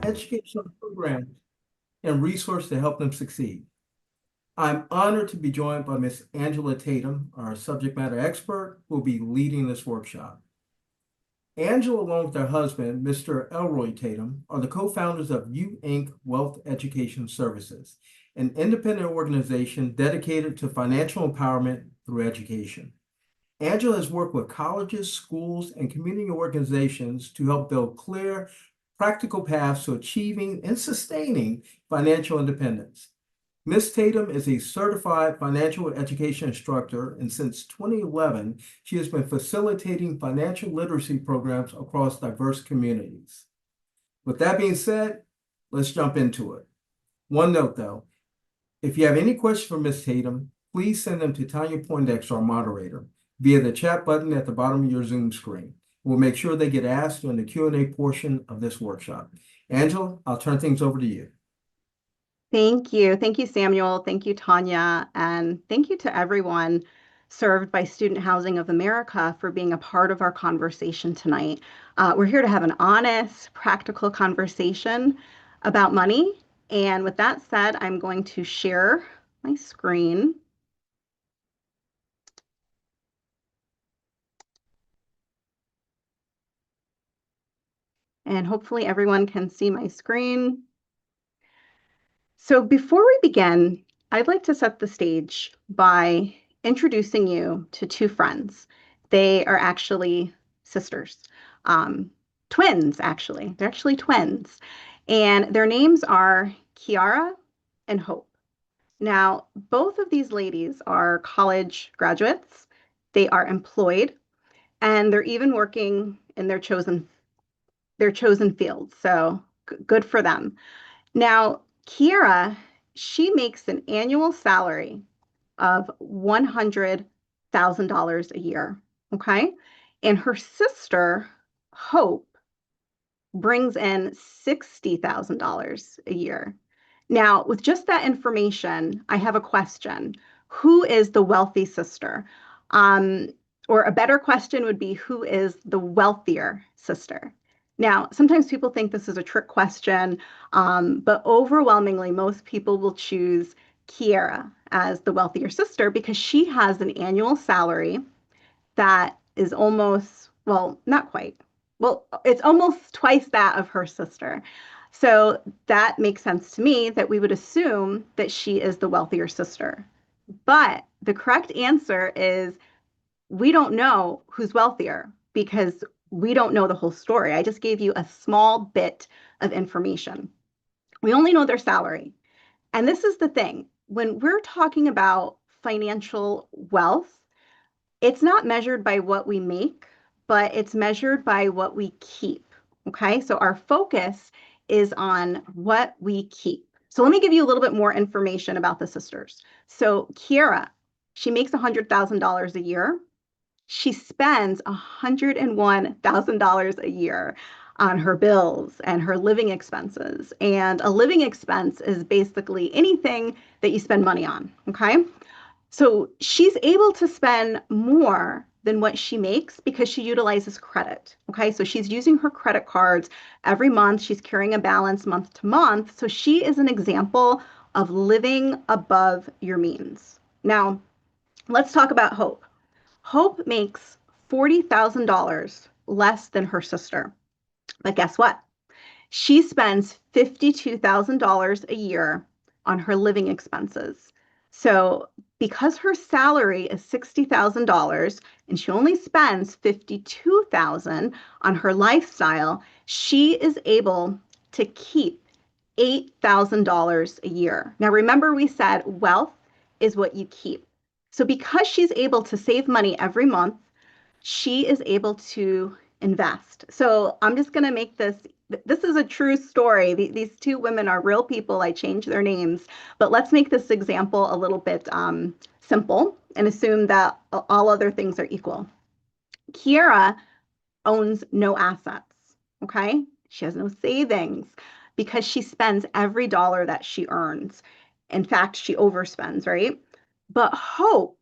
educational programs and resources to help them succeed. I'm honored to be joined by Ms. Angela Tatum, our subject matter expert, who will be leading this workshop. Angela, along with her husband, Mr. Elroy Tatum, are the co-founders of U Inc. Wealth Education Services, an independent organization dedicated to financial empowerment through education. Angela has worked with colleges, schools, and community organizations to help build clear, practical paths to achieving and sustaining financial independence. Ms. Tatum is a certified financial education instructor, and since 2011, she has been facilitating financial literacy programs across diverse communities. With that being said, let's jump into it. One note though, if you have any questions for Ms. Tatum, please send them to Tanya Poindexter, our moderator, via the chat button at the bottom of your Zoom screen. We'll make sure they get asked during the Q&A portion of this workshop. Angela, I'll turn things over to you. Thank you. Thank you, Samuel. Thank you, Tanya. And thank you to everyone served by Student Housing of America for being a part of our conversation tonight. We're here to have an honest, practical conversation about money. And with that said, I'm going to share my screen. And hopefully everyone can see my screen. So before we begin, I'd like to set the stage by introducing you to two friends. They are actually sisters, twins, actually. They're actually twins. And their names are Kiara and Hope. Now, both of these ladies are college graduates. They are employed, and they're even working in their chosen fields. So good for them. Now, Kiara, she makes an annual salary of $100,000 a year. Okay. And her sister, Hope, brings in $60,000 a year. Now, with just that information, I have a question. Who is the wealthy sister? Or a better question would be, who is the wealthier sister? Now, sometimes people think this is a trick question, but overwhelmingly, most people will choose Kiara as the wealthier sister because she has an annual salary that is almost, well, not quite. Well, it's almost twice that of her sister. So that makes sense to me that we would assume that she is the wealthier sister. But the correct answer is we don't know who's wealthier because we don't know the whole story. I just gave you a small bit of information. We only know their salary. And this is the thing. When we're talking about financial wealth, it's not measured by what we make, but it's measured by what we keep. Okay, so our focus is on what we keep. So let me give you a little bit more information about the sisters. So Kiara, she makes $100,000 a year. She spends $101,000 a year on her bills and her living expenses. And a living expense is basically anything that you spend money on. Okay. So she's able to spend more than what she makes because she utilizes credit. Okay. So she's using her credit cards every month. She's carrying a balance month to month. So she is an example of living above your means. Now, let's talk about Hope. Hope makes $40,000 less than her sister. But guess what? She spends $52,000 a year on her living expenses. So because her salary is $60,000 and she only spends $52,000 on her lifestyle, she is able to keep $8,000 a year. Now remember we said wealth is what you keep. So because she's able to save money every month, she is able to invest. So I'm just going to make this is a true story. These two women are real people. I changed their names, but let's make this example a little bit simple and assume that all other things are equal. Kiara owns no assets. Okay. She has no savings because she spends every dollar that she earns. In fact, she overspends, right? But Hope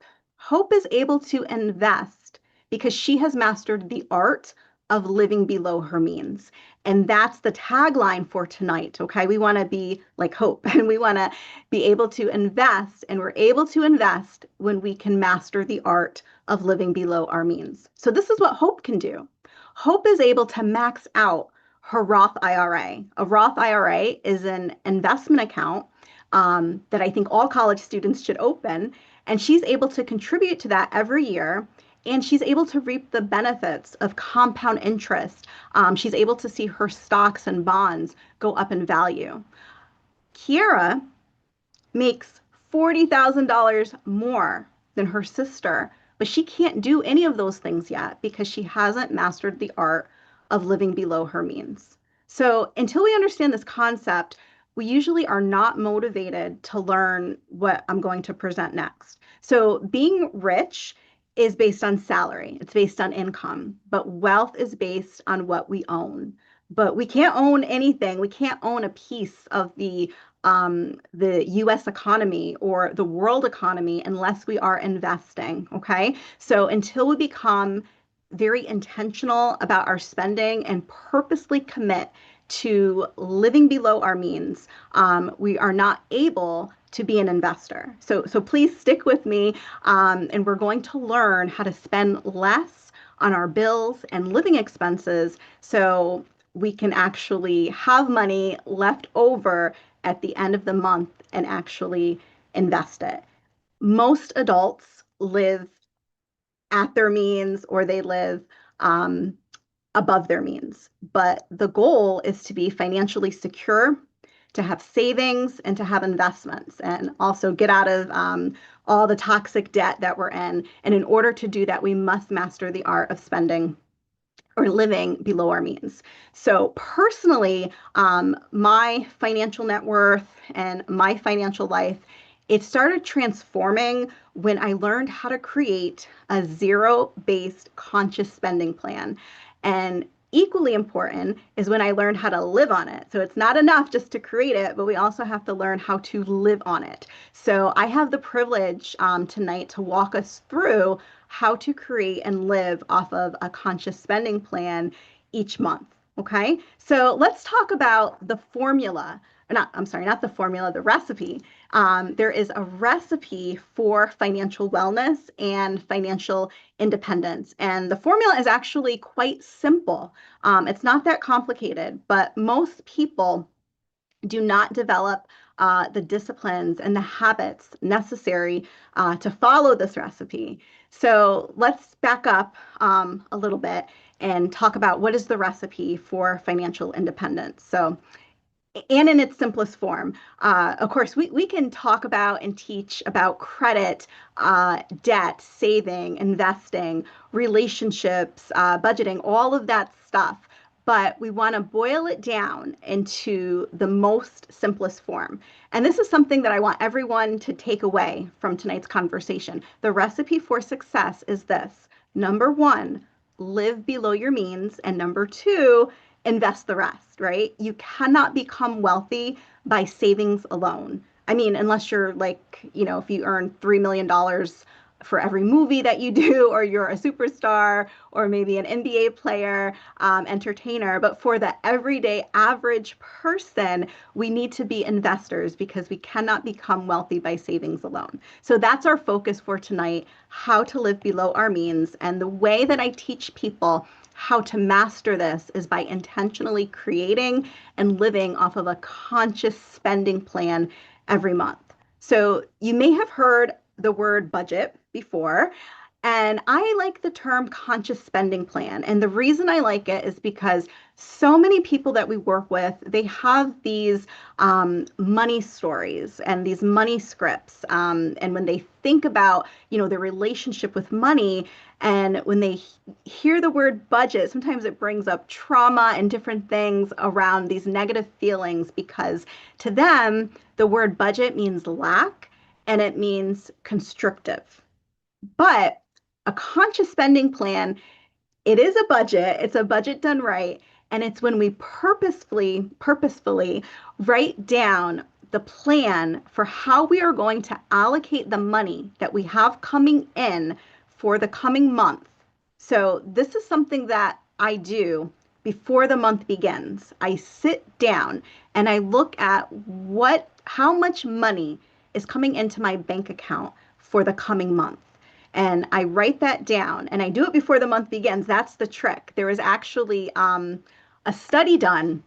is able to invest because she has mastered the art of living below her means. And that's the tagline for tonight. Okay. We want to be like Hope and we want to be able to invest, and we're able to invest when we can master the art of living below our means. So this is what Hope can do. Hope is able to max out her Roth IRA. A Roth IRA is an investment account that I think all college students should open. And she's able to contribute to that every year. And she's able to reap the benefits of compound interest. She's able to see her stocks and bonds go up in value. Kiera makes $40,000 more than her sister, but she can't do any of those things yet because she hasn't mastered the art of living below her means. So until we understand this concept, we usually are not motivated to learn what I'm going to present next. So being rich is based on salary, it's based on income, but wealth is based on what we own. But we can't own anything. We can't own a piece of the US economy or the world economy unless we are investing. Okay. So until we become very intentional about our spending and purposely commit to living below our means, we are not able to be an investor. So please stick with me, and we're going to learn how to spend less on our bills and living expenses so we can actually have money left over at the end of the month and actually invest it. Most adults live at their means or they live um, above their means, but the goal is to be financially secure, to have savings, and to have investments, and also get out of all the toxic debt that we're in. And in order to do that, we must master the art of spending or living below our means. So personally, my financial net worth and my financial life, it started transforming when I learned how to create a zero-based conscious spending plan. And equally important is when I learned how to live on it. So it's not enough just to create it, but we also have to learn how to live on it. So I have the privilege tonight to walk us through how to create and live off of a conscious spending plan each month. Okay, so let's talk about the formula. Not the formula, the recipe. There is a recipe for financial wellness and financial independence. And the formula is actually quite simple. It's not that complicated, but most people do not develop the disciplines and the habits necessary to follow this recipe. So let's back up a little bit and talk about what is the recipe for financial independence. So, and in its simplest form, of course, we can talk about and teach about credit, debt, saving, investing, relationships, budgeting, all of that stuff. But we want to boil it down into the most simplest form. And this is something that I want everyone to take away from tonight's conversation. The recipe for success is this. Number one, live below your means. And number two, invest the rest, right? You cannot become wealthy by savings alone. I mean, unless you're like, if you earn $3 million for every movie that you do, or you're a superstar, or maybe an NBA player, entertainer. But for the everyday average person, we need to be investors because we cannot become wealthy by savings alone. So that's our focus for tonight, how to live below our means. And the way that I teach people how to master this is by intentionally creating and living off of a conscious spending plan every month. So you may have heard the word budget before, and I like the term conscious spending plan. And the reason I like it is because so many people that we work with, they have these money stories and these money scripts. And when they think about, their relationship with money, and when they hear the word budget, sometimes it brings up trauma and different things around these negative feelings because to them, the word budget means lack and it means constrictive. But a conscious spending plan, it is a budget. It's a budget done right. And it's when we purposefully write down the plan for how we are going to allocate the money that we have coming in for the coming month. So this is something that I do before the month begins. I sit down and I look at how much money is coming into my bank account for the coming month. And I write that down and I do it before the month begins. That's the trick. There was actually a study done,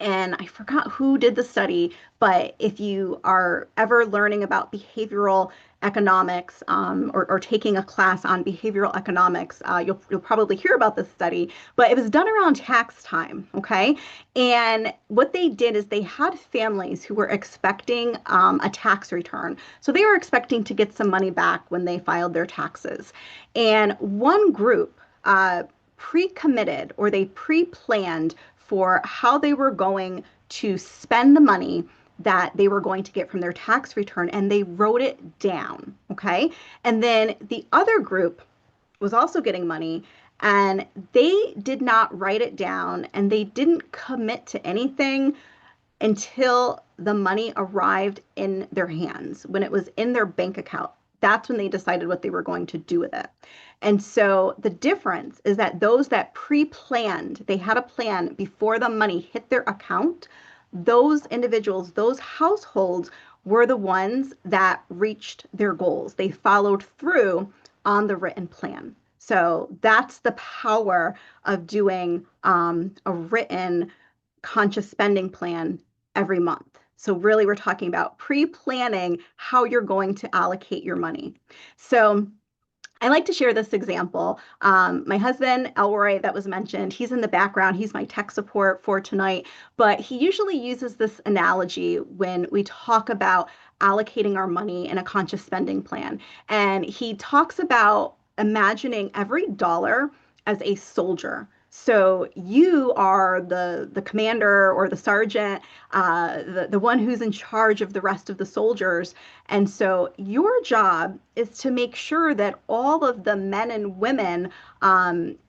and I forgot who did the study, but if you are ever learning about behavioral economics, or taking a class on behavioral economics, you'll probably hear about this study, but it was done around tax time, okay? And what they did is they had families who were expecting a tax return. So they were expecting to get some money back when they filed their taxes. And one group pre-committed, or they pre-planned for how they were going to spend the money that they were going to get from their tax return, and they wrote it down. Okay. And then the other group was also getting money, and they did not write it down and they didn't commit to anything until the money arrived in their hands, when it was in their bank account. That's when they decided what they were going to do with it. And so the difference is that those that pre-planned, they had a plan before the money hit their account, those individuals, those households were the ones that reached their goals. They followed through on the written plan. So that's the power of doing a written conscious spending plan every month. So really we're talking about pre-planning how you're going to allocate your money. So I like to share this example. My husband, Elroy, that was mentioned, he's in the background. He's my tech support for tonight, but he usually uses this analogy when we talk about allocating our money in a conscious spending plan. And he talks about imagining every dollar as a soldier. So you are the commander or the sergeant, the one who's in charge of the rest of the soldiers. And so your job is to make sure that all of the men and women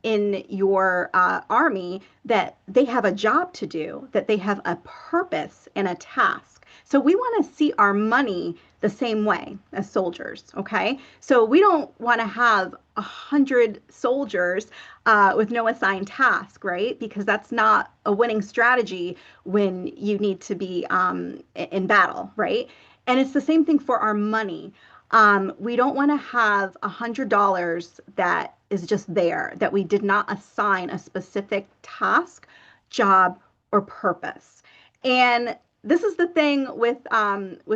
in your army, that they have a job to do, that they have a purpose and a task. So we want to see our money the same way as soldiers, okay? So we don't want to have 100 soldiers with no assigned task, right? Because that's not a winning strategy when you need to be in battle, right? And it's the same thing for our money. We don't want to have $100 that is just there, that we did not assign a specific task, job, or purpose. And this is the thing with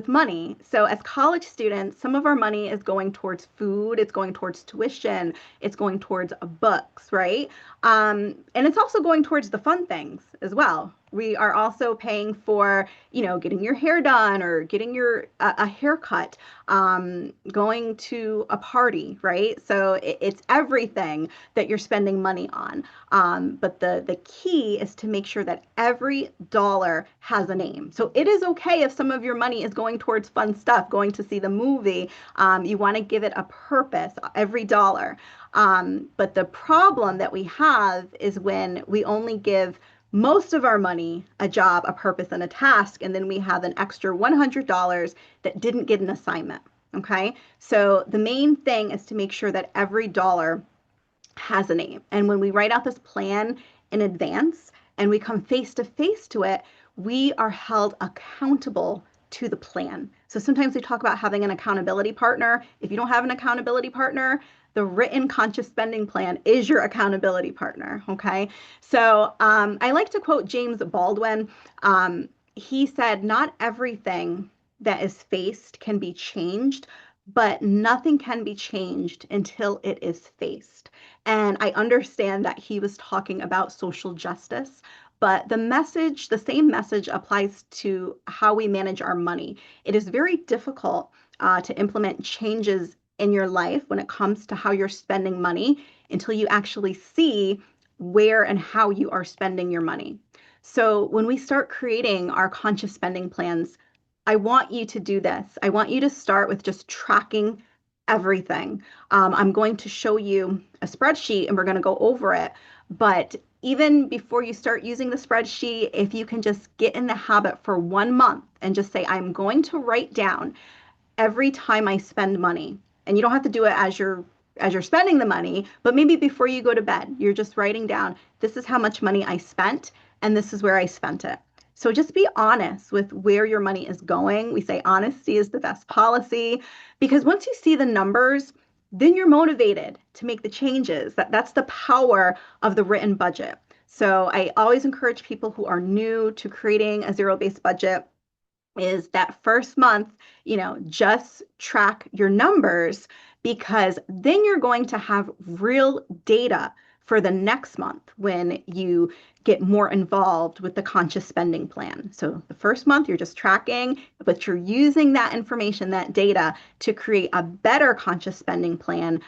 money. So as college students, some of our money is going towards food, it's going towards tuition, it's going towards books, right? And it's also going towards the fun things as well. We are also paying for, getting your hair done or getting your a haircut, going to a party, right? So it's everything that you're spending money on. But the key is to make sure that every dollar has a name. So it is okay if some of your money is going towards fun stuff, going to see the movie. You want to give it a purpose, every dollar. But the problem that we have is when we only give most of our money a job, a purpose, and a task, and then we have an extra $100 that didn't get an assignment. Okay, so the main thing is to make sure that every dollar has a name. And when we write out this plan in advance and we come face to face to it, we are held accountable to the plan. So sometimes we talk about having an accountability partner. If you don't have an accountability partner, the written conscious spending plan is your accountability partner. Okay. So I like to quote James Baldwin. He said, "Not everything that is faced can be changed, but nothing can be changed until it is faced." And I understand that he was talking about social justice, but the same message applies to how we manage our money. It is very difficult to implement changes in your life when it comes to how you're spending money until you actually see where and how you are spending your money. So when we start creating our conscious spending plans, I want you to do this. I want you to start with just tracking everything. I'm going to show you a spreadsheet and we're going to go over it. But even before you start using the spreadsheet, if you can just get in the habit for 1 month and just say, I'm going to write down every time I spend money. And you don't have to do it you're spending the money, but maybe before you go to bed, you're just writing down, this is how much money I spent, and this is where I spent it. So just be honest with where your money is going. We say honesty is the best policy because once you see the numbers, then you're motivated to make the changes. That's the power of the written budget. So I always encourage people who are new to creating a zero-based budget is that first month, just track your numbers because then you're going to have real data for the next month when you get more involved with the conscious spending plan. So the first month you're just tracking, but you're using that information, that data to create a better conscious spending plan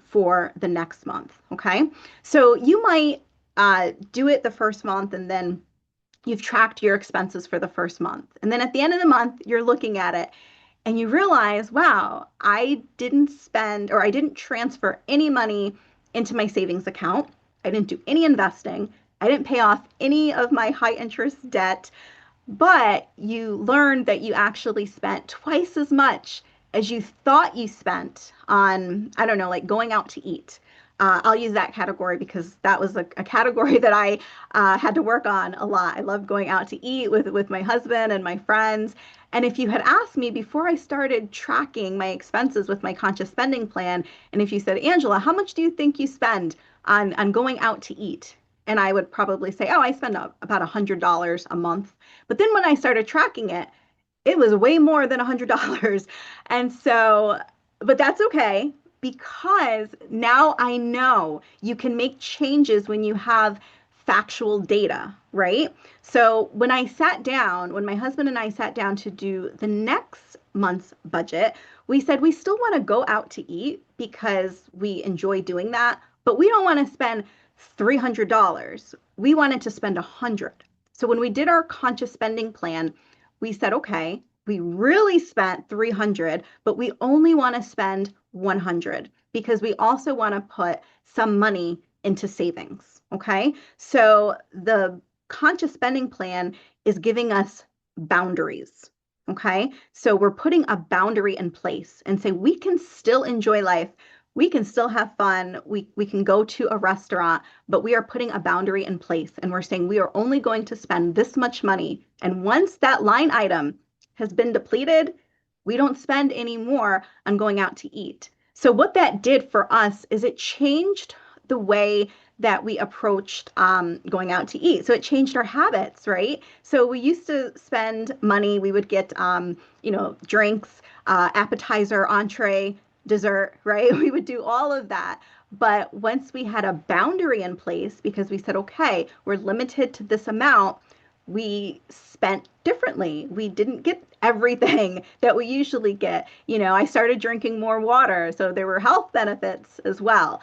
for the next month. Okay. So you might do it the first month and then you've tracked your expenses for the first month. And then at the end of the month, you're looking at it and you realize, wow, I didn't spend or I didn't transfer any money into my savings account. I didn't do any investing. I didn't pay off any of my high interest debt, but you learned that you actually spent twice as much as you thought you spent on, I don't know, like going out to eat. I'll use that category because that was a category that I had to work on a lot. I love going out to eat with my husband and my friends. And if you had asked me before I started tracking my expenses with my conscious spending plan, and if you said, Angela, how much do you think you spend on going out to eat? And I would probably say, oh, I spend about $100 a month. But then when I started tracking it, it was way more than $100. And so, but that's okay because now I know you can make changes when you have factual data, right? So when my husband and I sat down to do the next month's budget, we said we still want to go out to eat because we enjoy doing that, but we don't want to spend $300. We wanted to spend $100. So when we did our conscious spending plan, we said, okay, we really spent 300, but we only want to spend 100 because we also want to put some money into savings. Okay. So the conscious spending plan is giving us boundaries. Okay. So we're putting a boundary in place and say we can still enjoy life. We can still have fun. We can go to a restaurant, but we are putting a boundary in place and we're saying we are only going to spend this much money. And once that line item has been depleted, we don't spend any more on going out to eat. So what that did for us is it changed the way that we approached going out to eat. So it changed our habits, right? So we used to spend money. We would get, drinks, appetizer, entree, dessert, right? We would do all of that. But once we had a boundary in place, because we said, okay, we're limited to this amount, we spent differently. We didn't get everything that we usually get. I started drinking more water, so there were health benefits as well.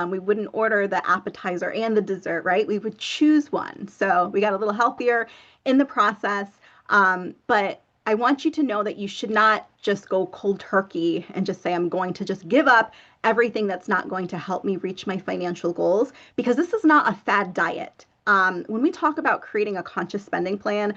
We wouldn't order the appetizer and the dessert, right? We would choose one. So we got a little healthier in the process. But I want you to know that you should not just go cold turkey and just say, I'm going to just give up everything that's not going to help me reach my financial goals, because this is not a fad diet. When we talk about creating a conscious spending plan,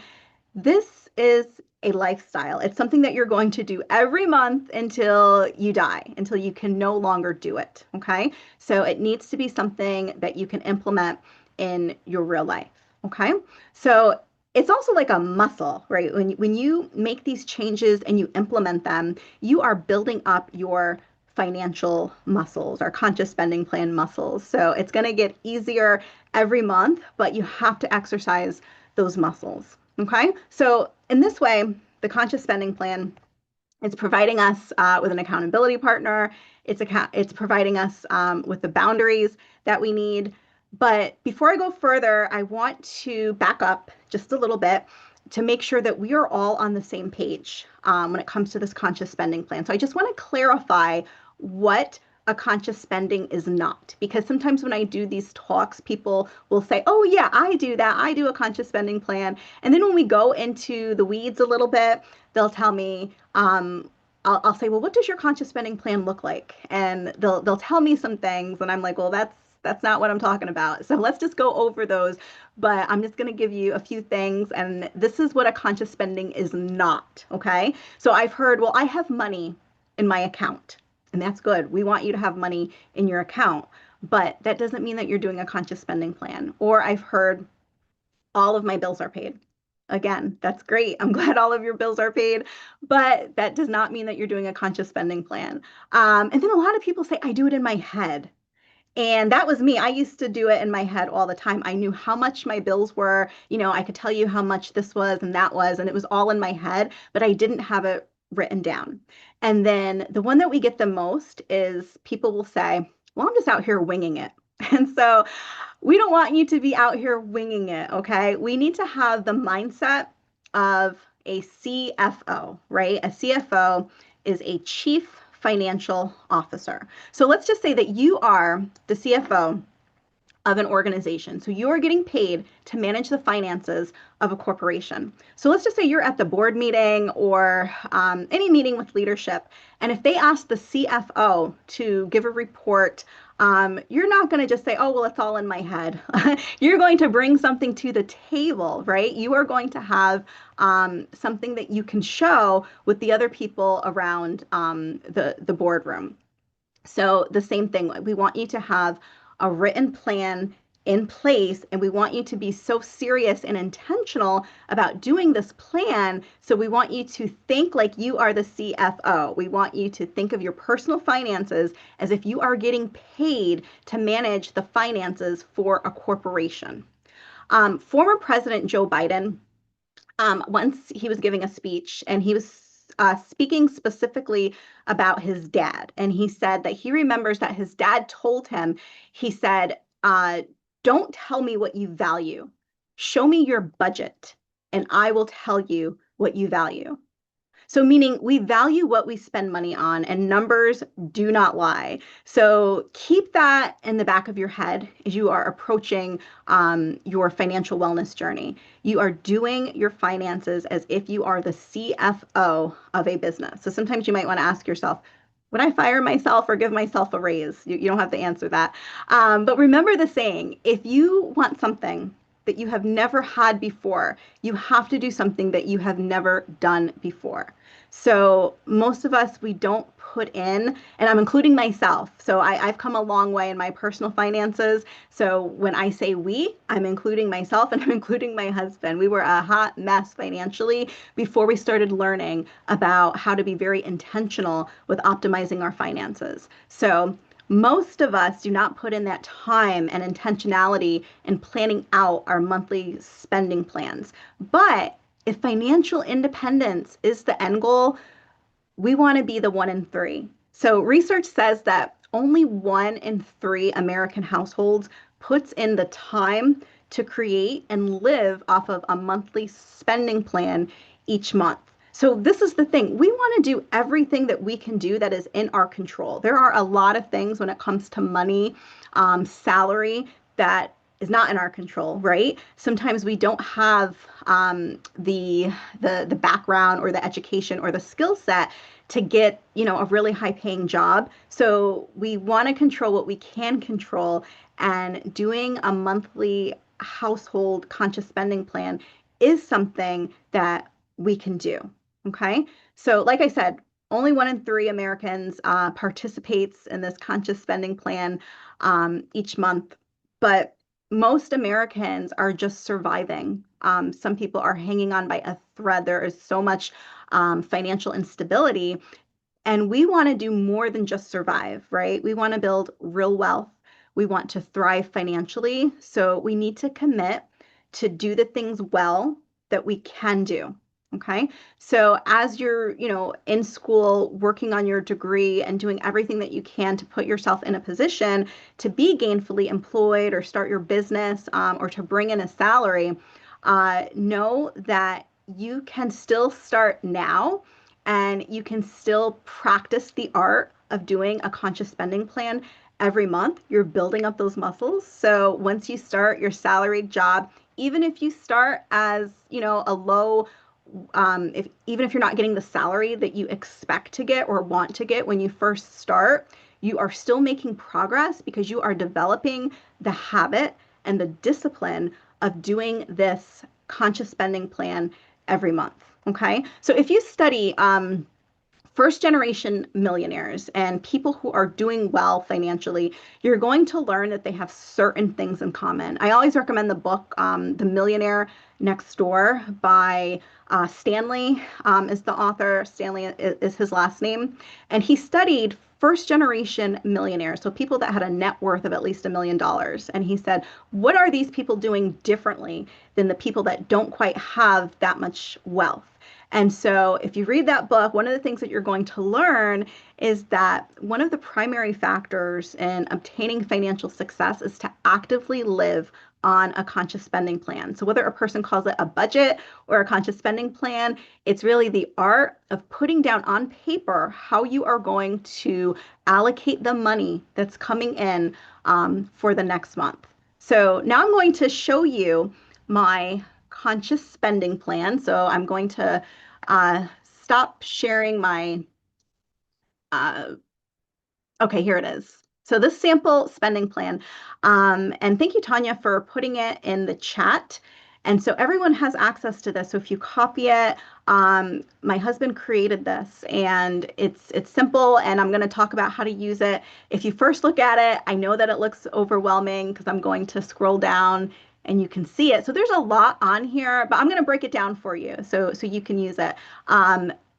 this is a lifestyle. It's something that you're going to do every month until you die, until you can no longer do it. Okay. So it needs to be something that you can implement in your real life. Okay. So it's also like a muscle, right? When you make these changes and you implement them, you are building up your financial muscles, our conscious spending plan muscles. So it's going to get easier every month, but you have to exercise those muscles. Okay. So in this way, the conscious spending plan is providing us with an accountability partner. It's providing us with the boundaries that we need. But before I go further, I want to back up just a little bit to make sure that we are all on the same page when it comes to this conscious spending plan. So I just want to clarify what a conscious spending is not, because sometimes when I do these talks, people will say, oh yeah, I do that. I do a conscious spending plan. And then when we go into the weeds a little bit, they'll tell me, I'll say, well, what does your conscious spending plan look like? And they'll tell me some things and I'm like, well, that's not what I'm talking about. So let's just go over those. But I'm just going to give you a few things. And this is what a conscious spending is not. Okay. So I've heard, well, I have money in my account. And that's good. We want you to have money in your account, but that doesn't mean that you're doing a conscious spending plan. Or I've heard all of my bills are paid. Again, that's great. I'm glad all of your bills are paid, but that does not mean that you're doing a conscious spending plan. And then a lot of people say, I do it in my head. And that was me. I used to do it in my head all the time. I knew how much my bills were. I could tell you how much this was and that was, and it was all in my head, but I didn't have it written down. And then the one that we get the most is people will say, well, I'm just out here winging it. And so we don't want you to be out here winging it, okay? We need to have the mindset of a CFO, right? A CFO is a chief financial officer. So let's just say that you are the CFO of an organization. So you are getting paid to manage the finances of a corporation. So let's just say you're at the board meeting or any meeting with leadership. And if they ask the CFO to give a report, you're not going to just say, oh, well, it's all in my head. You're going to bring something to the table, right? You are going to have something that you can show with the other people around the boardroom. So the same thing, we want you to have a written plan in place, and we want you to be so serious and intentional about doing this plan. So we want you to think like you are the CFO. We want you to think of your personal finances as if you are getting paid to manage the finances for a corporation. Former President Joe Biden, once he was giving a speech, and he was speaking specifically about his dad. And he said that he remembers that his dad told him, he said, don't tell me what you value. Show me your budget, and I will tell you what you value. So, meaning we value what we spend money on, and numbers do not lie. So, keep that in the back of your head as you are approaching your financial wellness journey. You are doing your finances as if you are the CFO of a business. So, sometimes you might want to ask yourself, would I fire myself or give myself a raise? You don't have to answer that. But remember the saying, if you want something that you have never had before, you have to do something that you have never done before. So most of us, we don't put in, and I'm including myself. So I've come a long way in my personal finances. So when I say we, I'm including myself and I'm including my husband. We were a hot mess financially before we started learning about how to be very intentional with optimizing our finances. So most of us do not put in that time and intentionality in planning out our monthly spending plans. But if financial independence is the end goal, we want to be the 1 in 3. So research says that only 1 in 3 American households puts in the time to create and live off of a monthly spending plan each month. So this is the thing. We want to do everything that we can do that is in our control. There are a lot of things when it comes to money, salary, that is not in our control, right? Sometimes we don't have the background or the education or the skill set to get, a really high paying job. So we want to control what we can control, and doing a monthly household conscious spending plan is something that we can do. Okay. So like I said, only 1 in 3 Americans participates in this conscious spending plan each month, but most Americans are just surviving. Some people are hanging on by a thread. There is so much financial instability, and we want to do more than just survive, right? We want to build real wealth. We want to thrive financially. So we need to commit to do the things well that we can do. Okay. So as you're, in school, working on your degree and doing everything that you can to put yourself in a position to be gainfully employed or start your business or to bring in a salary, know that you can still start now, and you can still practice the art of doing a conscious spending plan every month. You're building up those muscles. So once you start your salaried job, even if you start as, a low, even if you're not getting the salary that you expect to get or want to get when you first start, you are still making progress because you are developing the habit and the discipline of doing this conscious spending plan every month. Okay. So if you study first generation millionaires and people who are doing well financially, you're going to learn that they have certain things in common. I always recommend the book, The Millionaire Next Door by Stanley is the author. Stanley is his last name. And he studied first generation millionaires, so people that had a net worth of at least $1 million. And he said, what are these people doing differently than the people that don't quite have that much wealth? And so if you read that book, one of the things that you're going to learn is that one of the primary factors in obtaining financial success is to actively live on a conscious spending plan. So whether a person calls it a budget or a conscious spending plan, it's really the art of putting down on paper how you are going to allocate the money that's coming in for the next month. So now I'm going to show you my conscious spending plan. So I'm going to stop sharing my, okay, here it is. So this sample spending plan, and thank you, Tanya, for putting it in the chat. And so everyone has access to this. So if you copy it, my husband created this, and it's simple, and I'm going to talk about how to use it. If you first look at it, I know that it looks overwhelming because I'm going to scroll down and you can see it. So there's a lot on here, but I'm going to break it down for you so you can use it.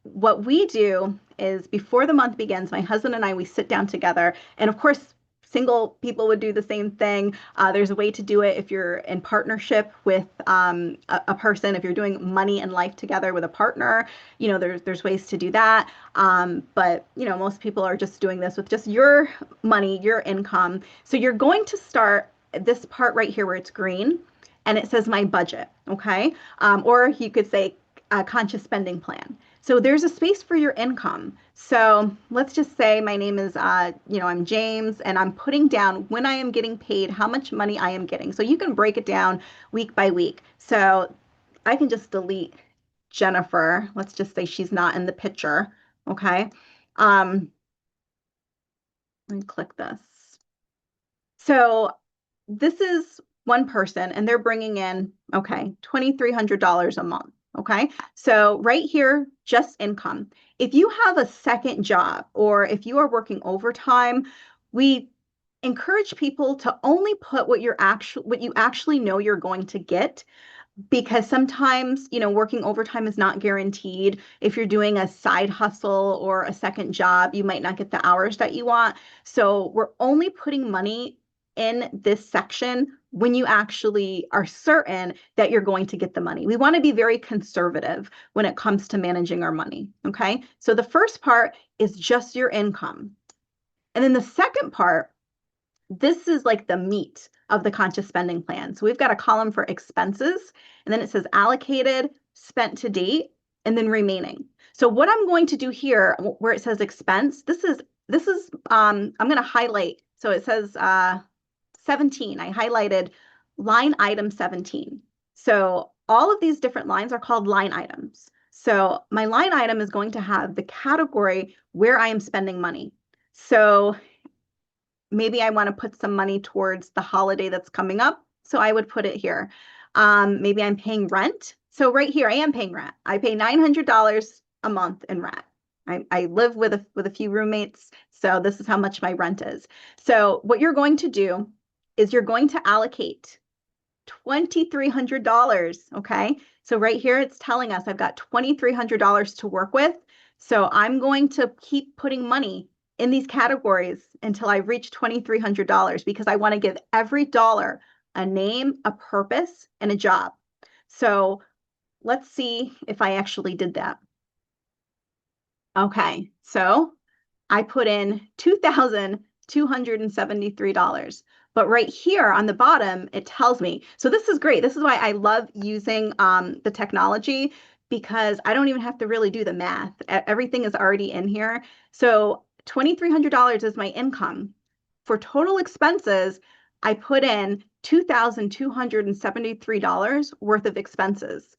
What we do is before the month begins, my husband and I, we sit down together, and of course, single people would do the same thing. There's a way to do it if you're in partnership with a person, if you're doing money and life together with a partner, there's ways to do that. But most people are just doing this with just your money, your income. So you're going to start this part right here where it's green and it says my budget, okay? Or you could say a conscious spending plan. So there's a space for your income. So let's just say my name is, I'm James, and I'm putting down when I am getting paid, how much money I am getting. So you can break it down week by week. So I can just delete Jennifer. Let's just say she's not in the picture, okay? Let me click this. So this is one person, and they're bringing in, okay, $2,300 a month. Okay, so right here, just income. If you have a second job or if you are working overtime, we encourage people to only put what you actually know you're going to get, because sometimes, working overtime is not guaranteed. If you're doing a side hustle or a second job, you might not get the hours that you want. So we're only putting money in this section when you actually are certain that you're going to get the money. We want to be very conservative when it comes to managing our money, okay? So the first part is just your income. And then the second part, this is like the meat of the conscious spending plan. So we've got a column for expenses, and then it says allocated, spent to date, and then remaining. So what I'm going to do here, where it says expense, this is I'm going to highlight. So it says 17. I highlighted line item 17. So all of these different lines are called line items. So my line item is going to have the category where I am spending money. So maybe I want to put some money towards the holiday that's coming up, so I would put it here. Maybe I'm paying rent. So right here, I am paying rent. I pay $900 a month in rent. I live with a few roommates, so this is how much my rent is. So what you're going to do is you're going to allocate $2,300, okay? So right here, it's telling us I've got $2,300 to work with. So I'm going to keep putting money in these categories until I reach $2,300, because I want to give every dollar a name, a purpose, and a job. So let's see if I actually did that. Okay, so I put in $2,273. But right here on the bottom, it tells me, so this is great. This is why I love using the technology, because I don't even have to really do the math. Everything is already in here. So $2,300 is my income. For total expenses, I put in $2,273 worth of expenses.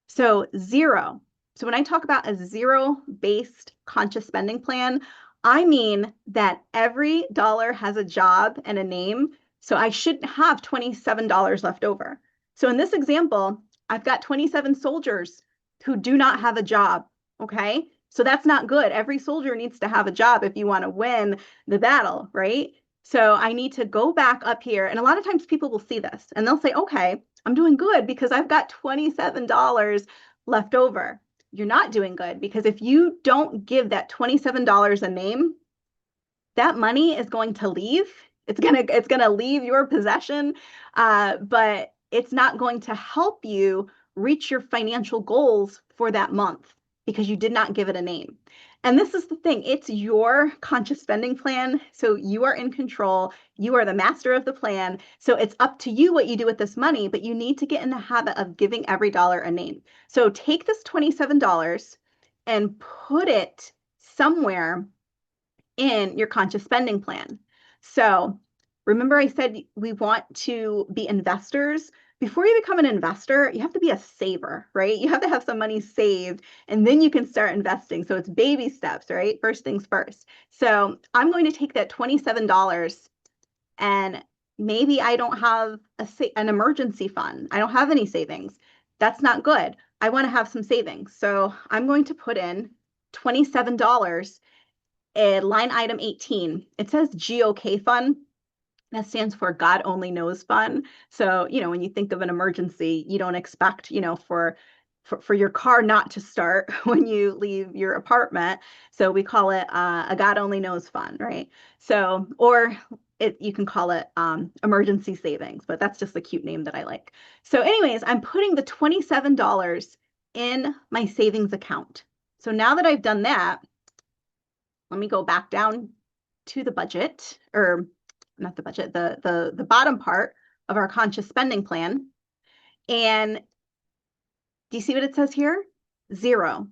So zero. So when I talk about a zero-based conscious spending plan, I mean that every dollar has a job and a name, so I shouldn't have $27 left over. So in this example, I've got 27 soldiers who do not have a job, okay? So that's not good. Every soldier needs to have a job if you want to win the battle, right? So I need to go back up here. And a lot of times people will see this and they'll say, okay, I'm doing good because I've got $27 left over. You're not doing good because if you don't give that $27 a name, that money is going to leave. It's gonna leave your possession, but it's not going to help you reach your financial goals for that month because you did not give it a name. And this is the thing, it's your conscious spending plan. So you are in control. You are the master of the plan. So it's up to you what you do with this money, but you need to get in the habit of giving every dollar a name. So take this $27 and put it somewhere in your conscious spending plan. So remember I said we want to be investors. Before you become an investor, you have to be a saver, right? You have to have some money saved and then you can start investing. So it's baby steps, right? First things first. So I'm going to take that $27 and maybe I don't have an emergency fund. I don't have any savings. That's not good. I want to have some savings. So I'm going to put in $27 line item 18. It says GOK fund. That stands for God Only Knows Fund. So, when you think of an emergency, you don't expect, for your car not to start when you leave your apartment. So we call it a God Only Knows Fund, right? So, or you can call it emergency savings, but that's just the cute name that I like. So anyways, I'm putting the $27 in my savings account. So now that I've done that, let me go back down to the budget, or not the budget, the bottom part of our conscious spending plan. And do you see what it says here? 0.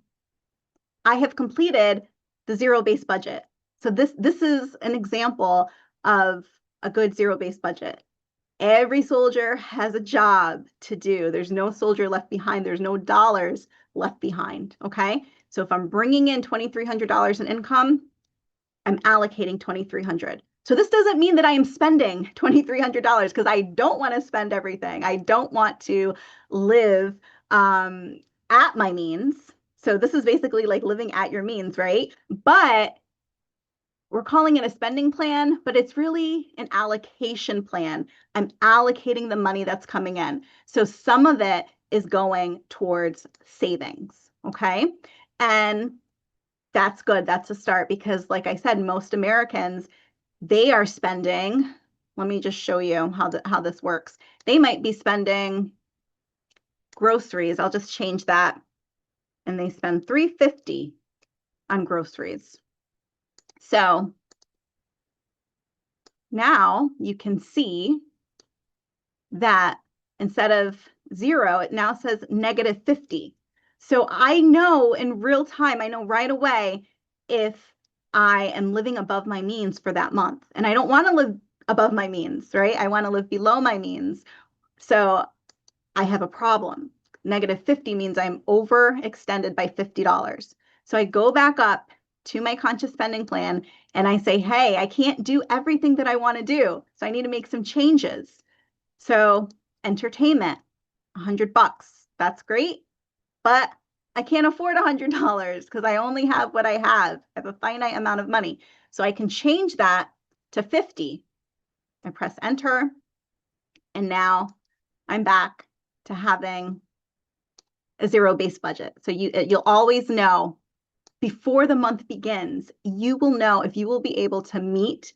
I have completed the zero-based budget. So this is an example of a good zero-based budget. Every soldier has a job to do. There's no soldier left behind. There's no dollars left behind, okay? So if I'm bringing in $2,300 in income, I'm allocating $2,300. So this doesn't mean that I am spending $2,300 because I don't want to spend everything. I don't want to live at my means. So this is basically like living at your means, right? But we're calling it a spending plan, but it's really an allocation plan. I'm allocating the money that's coming in. So some of it is going towards savings, okay? And that's good. That's a start because, like I said, most Americans, they are spending, let me just show you how this works. They might be spending groceries. I'll just change that. And they spend $3.50 on groceries. So now you can see that instead of 0, it now says -50. So I know in real time, I know right away if I am living above my means for that month. And I don't want to live above my means, right? I want to live below my means. So I have a problem. -50 means I'm overextended by $50. So I go back up to my conscious spending plan and I say, hey, I can't do everything that I want to do. So I need to make some changes. So entertainment, $100. That's great, but I can't afford $100 because I only have what I have. I have a finite amount of money. So I can change that to 50. I press enter, and now I'm back to having a zero-based budget. So you'll always know before the month begins, you will know if you will be able to meet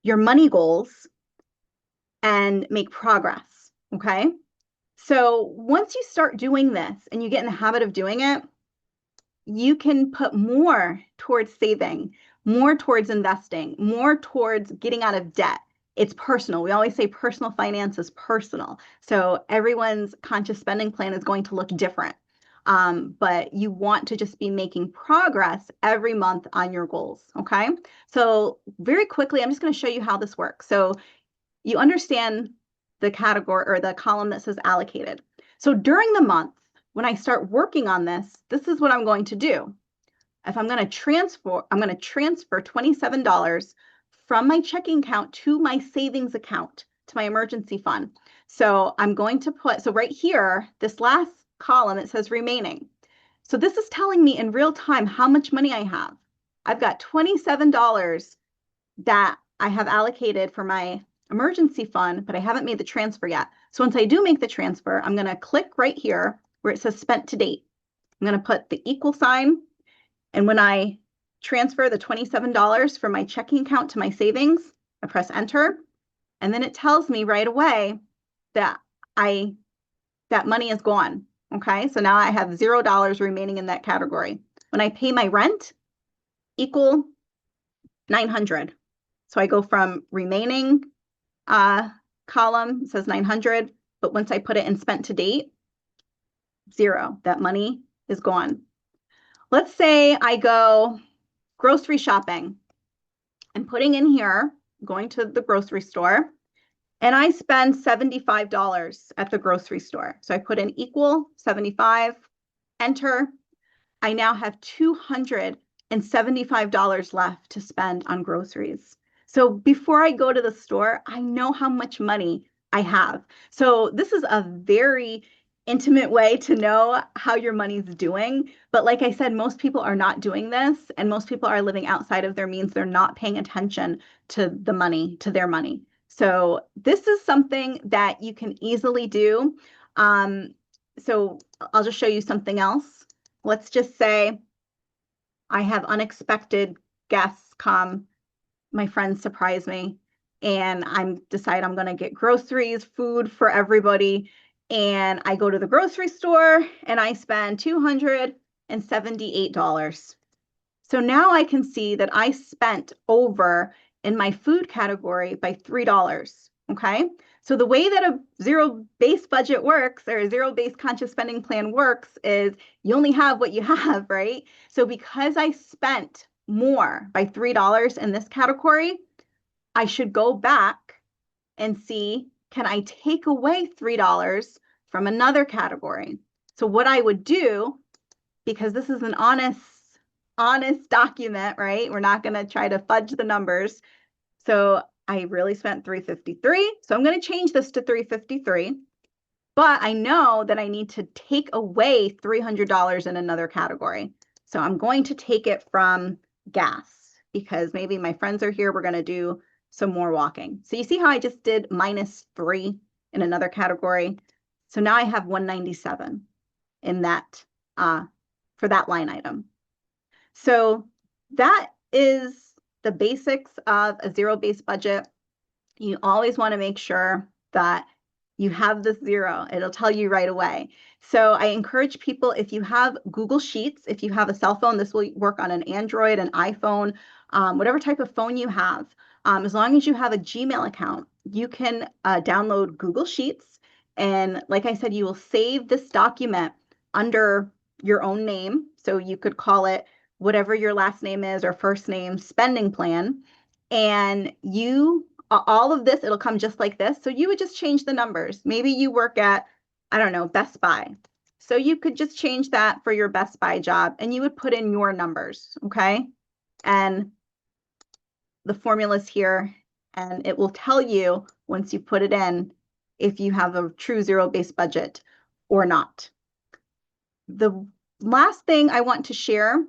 your money goals and make progress, okay? So once you start doing this and you get in the habit of doing it, you can put more towards saving, more towards investing, more towards getting out of debt. It's personal. We always say personal finance is personal. So everyone's conscious spending plan is going to look different. But you want to just be making progress every month on your goals, okay? So very quickly, I'm just going to show you how this works. So you understand the category or the column that says allocated. So during the month, when I start working on this, this is what I'm going to do. If I'm going to transfer $27 from my checking account to my savings account, to my emergency fund. So I'm going to put, so right here, this last column, it says remaining. So this is telling me in real time how much money I have. I've got $27 that I have allocated for my emergency fund, but I haven't made the transfer yet. So once I do make the transfer, I'm going to click right here where it says spent to date. I'm going to put the equal sign. And when I transfer the $27 from my checking account to my savings, I press enter. And then it tells me right away that that money is gone. Okay, so now I have $0 remaining in that category. When I pay my rent, equal 900. So I go from remaining column, it says 900, but once I put it in spent to date, 0. That money is gone. Let's say I go grocery shopping. I'm putting in here, going to the grocery store, and I spend $75 at the grocery store. So I put in equal 75, enter. I now have $275 left to spend on groceries. So before I go to the store, I know how much money I have. So this is a very intimate way to know how your money's doing. But like I said, most people are not doing this, and most people are living outside of their means. They're not paying attention to the money, to their money. So this is something that you can easily do. So I'll just show you something else. Let's just say I have unexpected guests come, my friends surprise me, and decide I'm going to get groceries, food for everybody, and I go to the grocery store and I spend $278. So now I can see that I spent over in my food category by $3. Okay. So the way that a zero-based budget works, or a zero-based conscious spending plan works, is you only have what you have, right? So because I spent more by $3 in this category, I should go back and see, can I take away $3 from another category? So what I would do, because this is an honest document, right? We're not going to try to fudge the numbers. So I really spent $353. So I'm going to change this to $353. But I know that I need to take away $300 in another category. So I'm going to take it from gas, because maybe my friends are here. We're going to do some more walking. So you see how I just did -3 in another category? So now I have 197 in that for that line item. So that is the basics of a zero-based budget. You always want to make sure that you have this 0. It'll tell you right away. So I encourage people, if you have Google Sheets, if you have a cell phone, this will work on an Android, an iPhone, whatever type of phone you have. As long as you have a Gmail account, you can download Google Sheets. And like I said, you will save this document under your own name. So you could call it whatever your last name is or first name spending plan. And all of this, it'll come just like this. So you would just change the numbers. Maybe you work at, I don't know, Best Buy. So you could just change that for your Best Buy job, and you would put in your numbers, okay? And the formula's here, and it will tell you once you put it in if you have a true zero-based budget or not. The last thing I want to share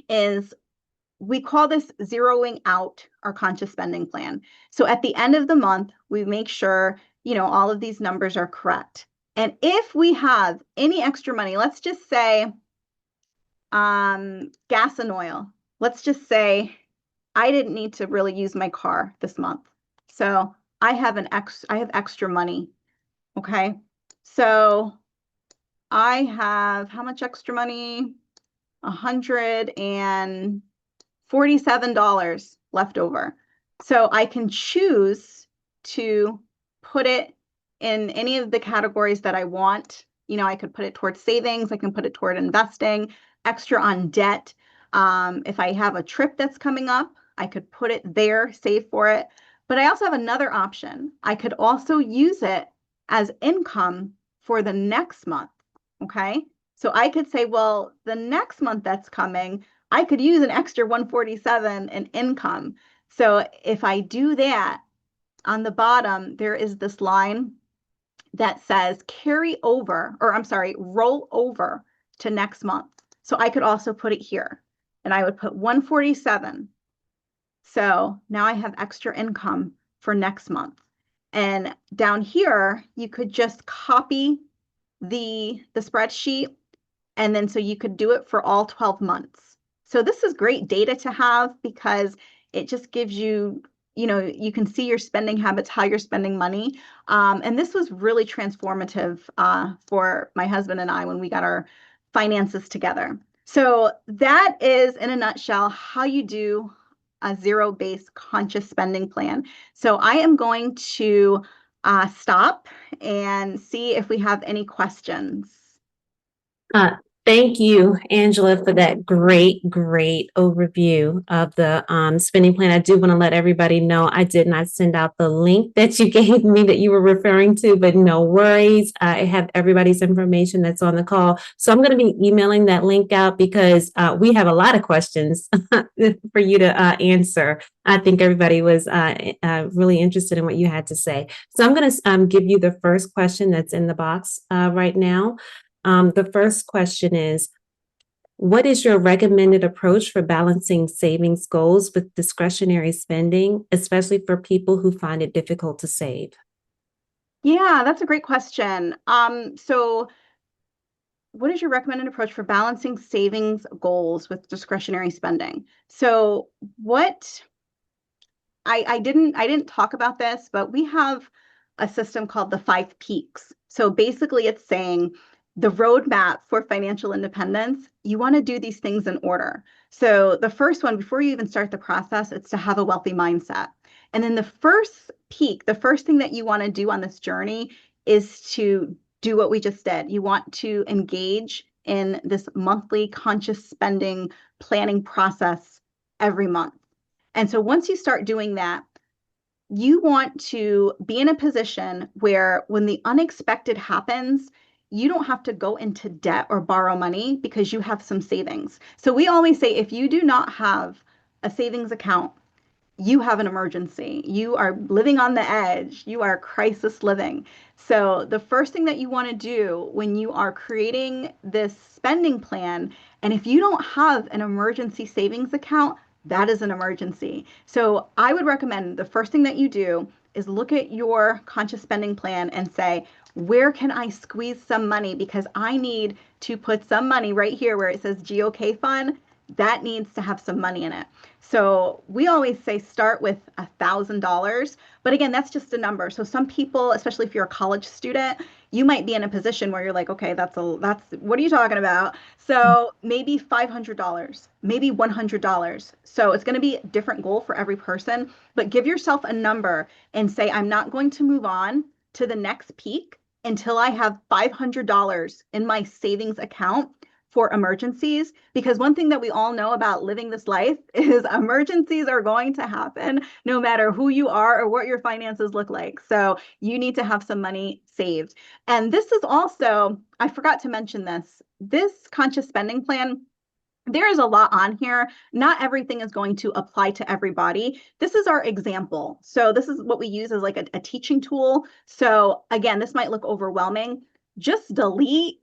is we call this zeroing out our conscious spending plan. So at the end of the month, we make sure, all of these numbers are correct. And if we have any extra money, let's just say gas and oil. Let's just say I didn't need to really use my car this month. So I have extra money. Okay. So I have how much extra money? $147 left over. So I can choose to put it in any of the categories that I want. I could put it towards savings. I can put it toward investing, extra on debt. If I have a trip that's coming up, I could put it there, save for it. But I also have another option. I could also use it as income for the next month. Okay. So I could say, well, the next month that's coming, I could use an extra 147 in income. So if I do that, on the bottom, there is this line that says roll over to next month. So I could also put it here, and I would put 147. So now I have extra income for next month. And down here, you could just copy the spreadsheet, and then so you could do it for all 12 months. So this is great data to have because it just gives you, you can see your spending habits, how you're spending money. And this was really transformative for my husband and I when we got our finances together. So that is, in a nutshell, how you do a zero-based conscious spending plan. So I am going to stop and see if we have any questions. Uh, Thank you, Angela, for that great overview of the spending plan. I do want to let everybody know I did not send out the link that you gave me that you were referring to, but no worries. I have everybody's information that's on the call. So I'm going to be emailing that link out because we have a lot of questions for you to answer. I think everybody was really interested in what you had to say. So I'm going to give you the first question that's in the box right now. The first question is, what is your recommended approach for balancing savings goals with discretionary spending, especially for people who find it difficult to save? Yeah, that's a great question. So what is your recommended approach for balancing savings goals with discretionary spending? So what I didn't talk about this, but we have a system called the 5 peaks. So basically it's saying the roadmap for financial independence, you want to do these things in order. So the first one, before you even start the process, it's to have a wealthy mindset. And then the first peak, the first thing that you want to do on this journey is to do what we just did. You want to engage in this monthly conscious spending planning process every month. And so once you start doing that, you want to be in a position where when the unexpected happens, you don't have to go into debt or borrow money because you have some savings. So we always say if you do not have a savings account, you have an emergency. You are living on the edge. You are crisis living. So the first thing that you want to do when you are creating this spending plan, and if you don't have an emergency savings account, that is an emergency. So I would recommend the first thing that you do is look at your conscious spending plan and say, where can I squeeze some money? Because I need to put some money right here where it says GOK fund. That needs to have some money in it. So we always say start with $1,000, but again, that's just a number. So some people, especially if you're a college student, you might be in a position where you're like, okay, that's what are you talking about? So maybe $500, maybe $100. So it's going to be a different goal for every person, but give yourself a number and say, I'm not going to move on to the next peak until I have $500 in my savings account for emergencies, because one thing that we all know about living this life is emergencies are going to happen no matter who you are or what your finances look like. So you need to have some money saved. And this is also, I forgot to mention this conscious spending plan, there is a lot on here. Not everything is going to apply to everybody. This is our example. So this is what we use as like a teaching tool. So again, this might look overwhelming. Just delete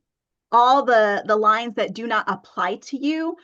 all the lines that do not apply to you,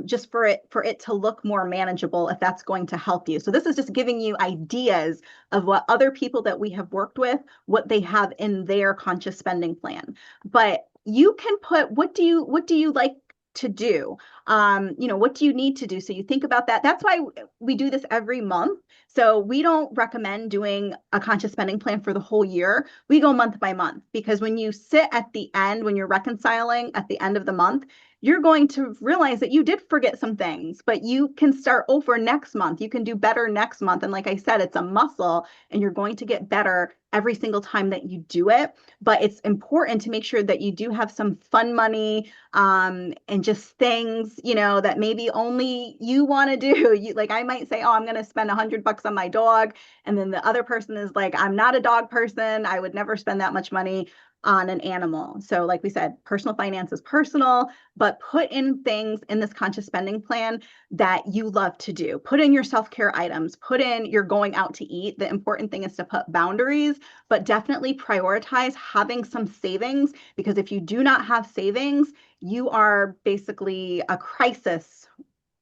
just for it to look more manageable, if that's going to help you. So this is just giving you ideas of what other people that we have worked with, what they have in their conscious spending plan. But you can put, what do you like to do? What do you need to do? So you think about that. That's why we do this every month. So we don't recommend doing a conscious spending plan for the whole year. We go month by month, because when you sit at the end, when you're reconciling at the end of the month, you're going to realize that you did forget some things, but you can start over next month. You can do better next month. And like I said, it's a muscle, and you're going to get better every single time that you do it. But it's important to make sure that you do have some fun money, and just things, that maybe only you want to do. Like I might say, oh, I'm going to spend $100 on my dog. And then the other person is like, I'm not a dog person. I would never spend that much money. on an animal. So like we said, personal finance is personal, but put in things in this conscious spending plan that you love to do. Put in your self-care items, put in your going out to eat. The important thing is to put boundaries, but definitely prioritize having some savings, because if you do not have savings, you are basically a crisis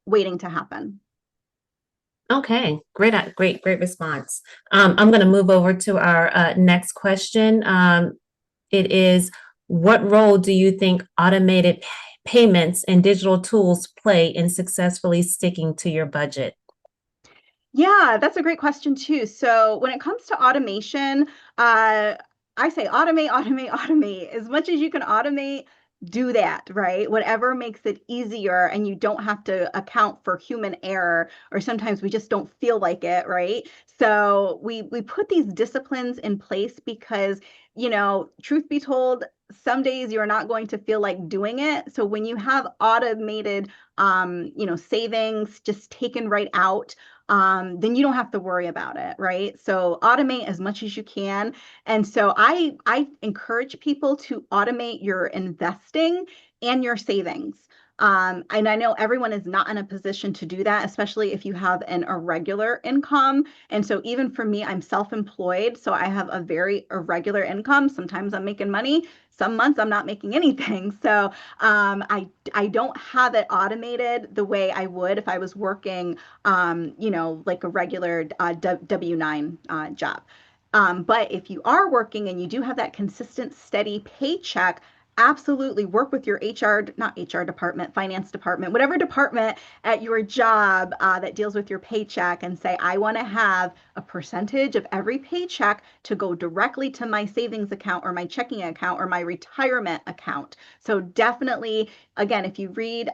waiting to happen. Okay, great response. I'm going to move over to our next question. It is, what role do you think automated payments and digital tools play in successfully sticking to your budget? Yeah, that's a great question too. So when it comes to automation, I say automate, automate, automate. As much as you can automate, do that, right? Whatever makes it easier and you don't have to account for human error, or sometimes we just don't feel like it, right? So we put these disciplines in place because, truth be told, some days you're not going to feel like doing it. So when you have automated savings just taken right out, then you don't have to worry about it, right? So automate as much as you can. And so I encourage people to automate your investing and your savings. And I know everyone is not in a position to do that, especially if you have an irregular income. And so even for me, I'm self-employed, so I have a very irregular income. Sometimes I'm making money, some months I'm not making anything. So I don't have it automated the way I would if I was working, like a regular W-9 job. But if you are working and you do have that consistent, steady paycheck, absolutely work with your not HR department, finance department, whatever department at your job that deals with your paycheck, and say, I want to have a percentage of every paycheck to go directly to my savings account or my checking account or my retirement account. So definitely, again, if you read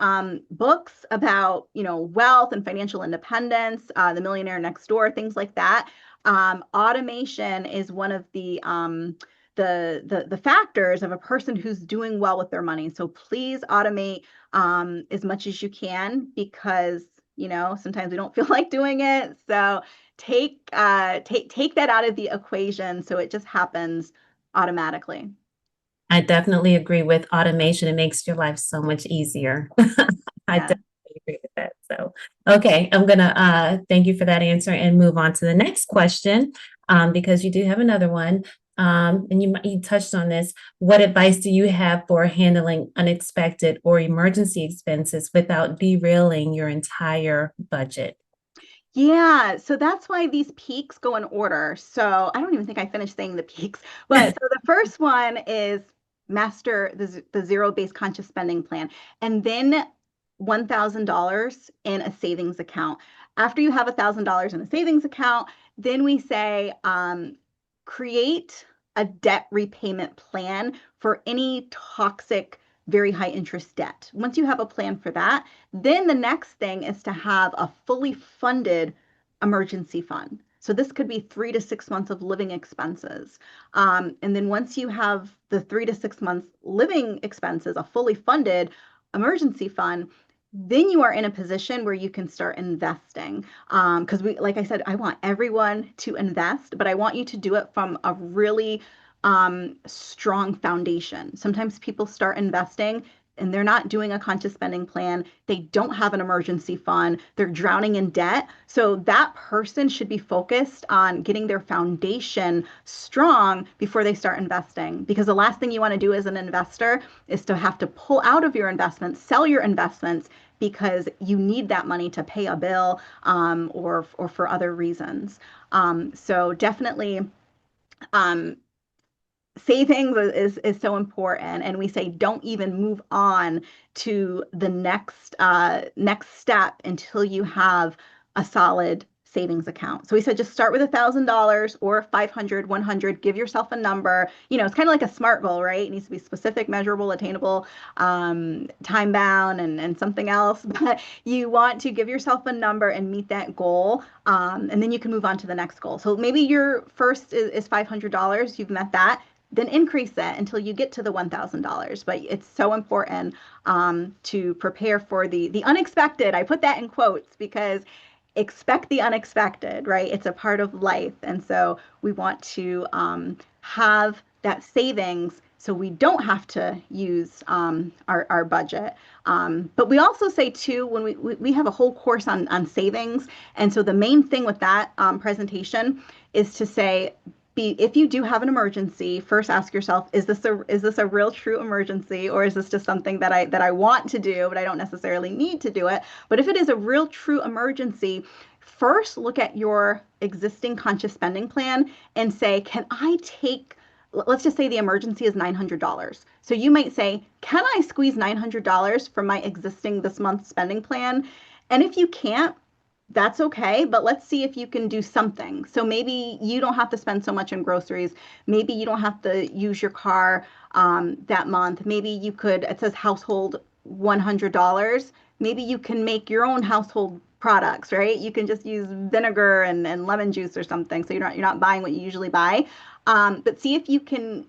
books about, wealth and financial independence, The Millionaire Next Door, things like that, automation is one of the factors of a person who's doing well with their money. So please automate as much as you can, because sometimes we don't feel like doing it. So take that out of the equation so it just happens automatically. I definitely agree with automation. It makes your life so much easier. I Yeah. definitely agree with that. So, okay, I'm gonna thank you for that answer and move on to the next question, because you do have another one. And you touched on this. What advice do you have for handling unexpected or emergency expenses without derailing your entire budget? Yeah, so that's why these peaks go in order. So I don't even think I finished saying the peaks, but so the first one is master the zero-based conscious spending plan, and then $1,000 in a savings account. After you have $1,000 in a savings account, then we say create a debt repayment plan for any toxic, very high interest debt. Once you have a plan for that, then the next thing is to have a fully funded emergency fund. So this could be 3 to 6 months of living expenses. And then once you have the 3 to 6 months living expenses, a fully funded emergency fund, then you are in a position where you can start investing. Because like I said, I want everyone to invest, but I want you to do it from a really strong foundation. Sometimes people start investing and they're not doing a conscious spending plan. They don't have an emergency fund. They're drowning in debt. So that person should be focused on getting their foundation strong before they start investing. Because the last thing you want to do as an investor is to have to pull out of your investments, sell your investments, because you need that money to pay a bill, or for other reasons. So definitely, um, savings is so important, and we say don't even move on to the next step until you have a solid savings account. So we said just start with $1,000 or 500, 100. Give yourself a number. It's kind of like a SMART goal, right? It needs to be specific, measurable, attainable, time bound, and something else. But you want to give yourself a number and meet that goal, and then you can move on to the next goal. So maybe your first is $500. You've met that, then increase that until you get to the $1,000. But it's so important to prepare for the unexpected. I put that in quotes because expect the unexpected, right? It's a part of life. And so we want to have that savings so we don't have to use our budget. But we also say too, when we have a whole course on savings, and so the main thing with that presentation is to say, if you do have an emergency, first ask yourself, is this a real true emergency, or is this just something that I want to do, but I don't necessarily need to do it? But if it is a real true emergency, first look at your existing conscious spending plan and say, can I take, let's just say the emergency is $900. So you might say, can I squeeze $900 from my existing this month spending plan? And if you can't, that's okay, but let's see if you can do something. So maybe you don't have to spend so much in groceries. Maybe you don't have to use your car that month. Maybe you could, it says household $100. Maybe you can make your own household products, right? You can just use vinegar and lemon juice or something. So you're not buying what you usually buy. But see if you can,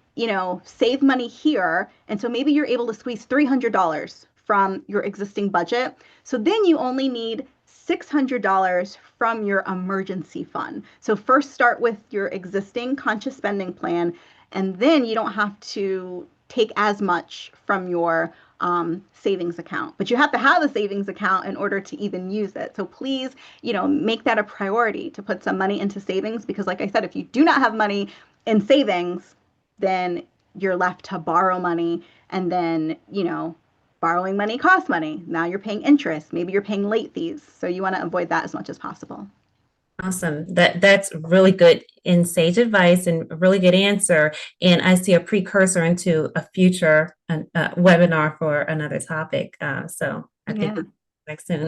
save money here. And so maybe you're able to squeeze $300 from your existing budget. So then you only need $600 from your emergency fund. So first start with your existing conscious spending plan, and then you don't have to take as much from your savings account. But you have to have a savings account in order to even use it. So please, make that a priority to put some money into savings, because like I said, if you do not have money in savings, then you're left to borrow money, and then, borrowing money costs money. Now you're paying interest. Maybe you're paying late fees. So you want to avoid that as much as possible. Awesome. That's really good and sage advice and a really good answer. And I see a precursor into a future webinar for another topic. So I think that's next soon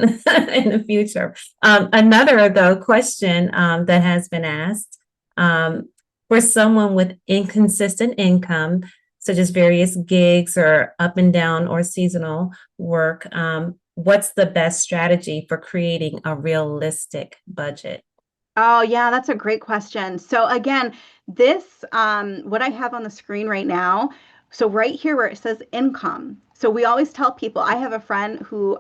in the future. Another though question that has been asked, for someone with inconsistent income, such as various gigs or up and down or seasonal work, what's the best strategy for creating a realistic budget? Oh, yeah, that's a great question. So again, this, what I have on the screen right now, so right here where it says income. So we always tell people, I have a friend who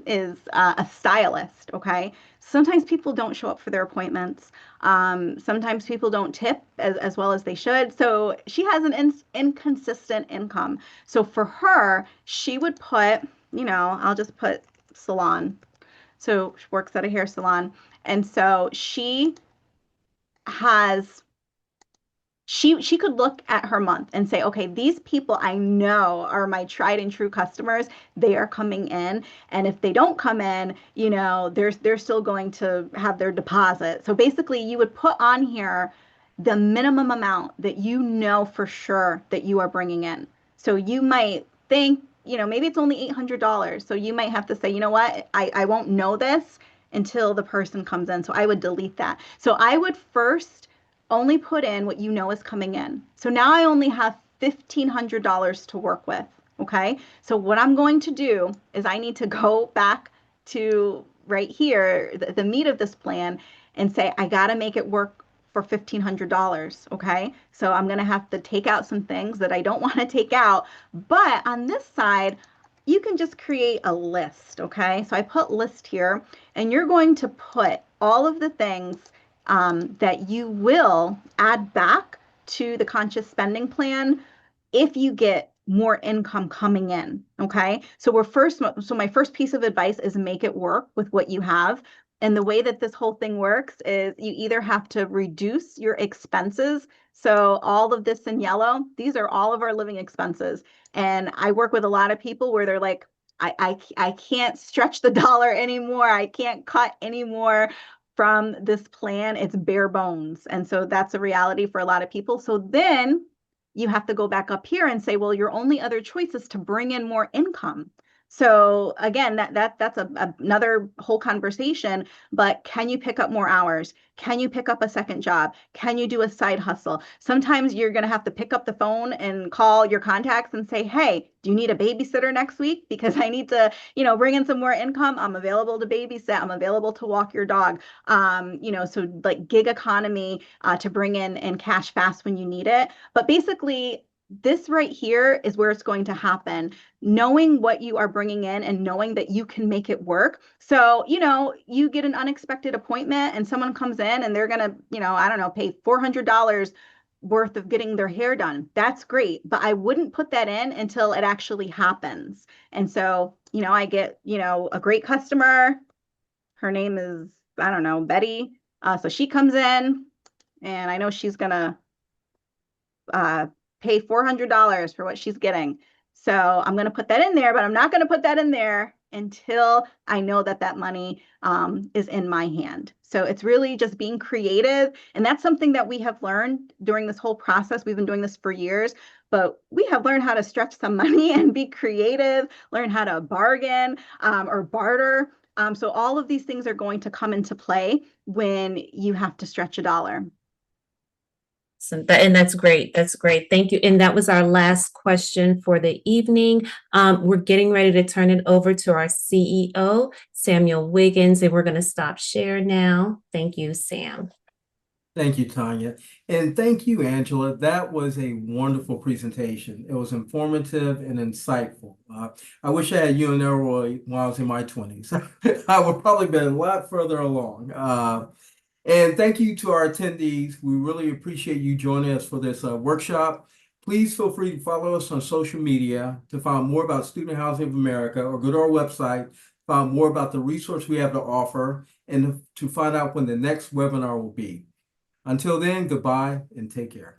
is a stylist, okay? Sometimes people don't show up for their appointments. Sometimes people don't tip as well as they should. So she has an inconsistent income. So for her, she would put, I'll just put salon. So she works at a hair salon. And so she could look at her month and say, okay, these people I know are my tried and true customers. They are coming in. And if they don't come in, they're still going to have their deposit. So basically you would put on here the minimum amount that you know for sure that you are bringing in. So you might think, maybe it's only $800. So you might have to say, you know what, I won't know this until the person comes in. So I would delete that. So I would first only put in what you know is coming in. So now I only have $1,500 to work with. Okay. So what I'm going to do is I need to go back to right here, the meat of this plan, and say, I got to make it work for $1,500. Okay. So I'm going to have to take out some things that I don't want to take out. But on this side, you can just create a list. Okay. So I put list here, and you're going to put all of the things that you will add back to the conscious spending plan if you get more income coming in. Okay. So my first piece of advice is make it work with what you have. And the way that this whole thing works is you either have to reduce your expenses. So all of this in yellow, these are all of our living expenses. And I work with a lot of people where they're like, I can't stretch the dollar anymore. I can't cut anymore from this plan. It's bare bones. And so that's a reality for a lot of people. So then you have to go back up here and say, well, your only other choice is to bring in more income. So again, that's another whole conversation, but can you pick up more hours? Can you pick up a second job? Can you do a side hustle? Sometimes you're going to have to pick up the phone and call your contacts and say, hey, do you need a babysitter next week? Because I need to, bring in some more income. I'm available to babysit. I'm available to walk your dog. So like gig economy to bring in cash fast when you need it. But basically, this right here is where it's going to happen. Knowing what you are bringing in and knowing that you can make it work. So, you get an unexpected appointment and someone comes in and they're going to, I don't know, pay $400 worth of getting their hair done. That's great, but I wouldn't put that in until it actually happens. And so, I get, a great customer. Her name is, I don't know, Betty. So she comes in and I know she's gonna pay $400 for what she's getting. So I'm going to put that in there, but I'm not going to put that in there until I know that that money is in my hand. So it's really just being creative. And that's something that we have learned during this whole process. We've been doing this for years, but we have learned how to stretch some money and be creative, learn how to bargain or barter. So all of these things are going to come into play when you have to stretch a dollar. So and that's great. That's great. Thank you. And that was our last question for the evening. We're getting ready to turn it over to our CEO, Samuel Wiggins, and we're going to stop share now. Thank you, Sam. Thank you, Tanya. And thank you, Angela. That was a wonderful presentation. It was informative and insightful. I wish I had you and Elroy when I was in my 20s. I would probably be a lot further along. And thank you to our attendees. We really appreciate you joining us for this workshop. Please feel free to follow us on social media to find more about Student Housing of America, or go to our website, find more about the resource we have to offer, and to find out when the next webinar will be. Until then, goodbye and take care.